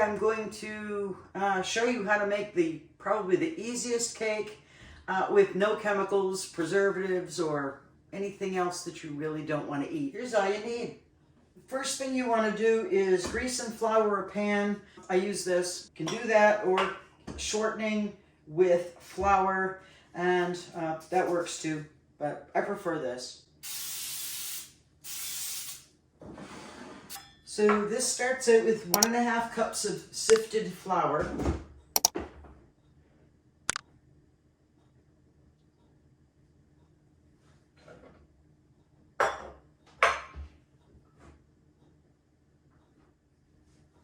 I'm going to show you how to make probably the easiest cake with no chemicals, preservatives, or anything else that you really don't want to eat. Here's all you need. First thing you want to do is grease and flour a pan. I use this. You can do that, or shortening with flour, and that works too, but I prefer this. So this starts out with 1.5 cups of sifted flour.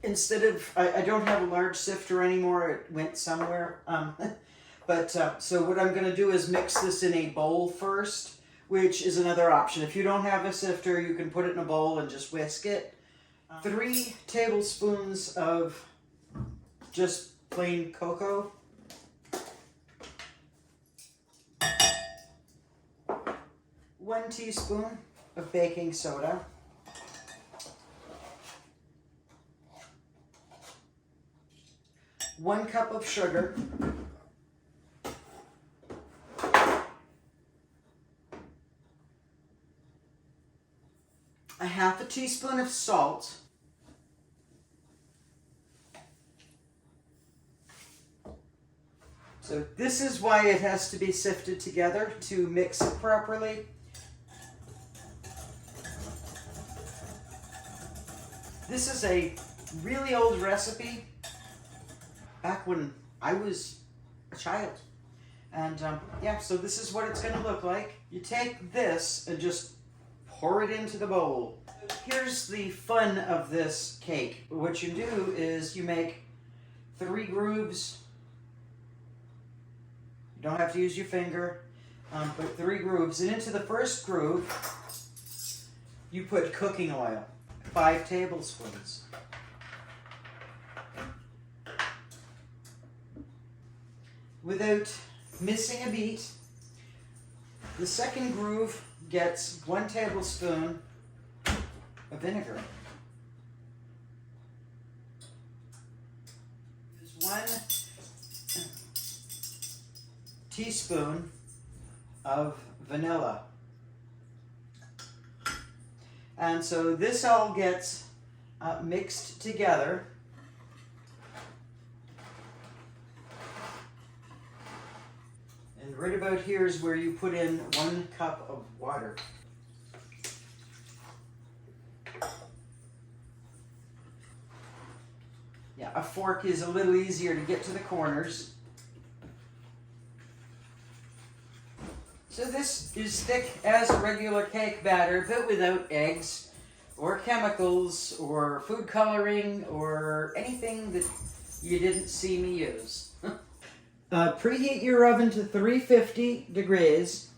Instead of, I don't have a large sifter anymore, it went somewhere. So what I'm going to do is mix this in a bowl first, which is another option. If you don't have a sifter, you can put it in a bowl and just whisk it. 3 tablespoons of just plain cocoa. 1 teaspoon of baking soda. 1 cup of sugar. 1/2 teaspoon of salt. So this is why it has to be sifted together to mix it properly. This is a really old recipe back when I was a child. And yeah, so this is what it's going to look like. You take this and just pour it into the bowl. Here's the fun of this cake. What you do is you make 3 grooves. You don't have to use your finger, but 3 grooves. And into the first groove, you put cooking oil, 5 tablespoons. Without missing a beat, the second groove gets 1 tablespoon of vinegar. There's 1 teaspoon of vanilla. And so this all gets mixed together. And right about here is where you put in 1 cup of water. Yeah, a fork is a little easier to get to the corners. So this is thick as a regular cake batter, but without eggs or chemicals or food coloring or anything that you didn't see me use. Preheat your oven to 350 degrees.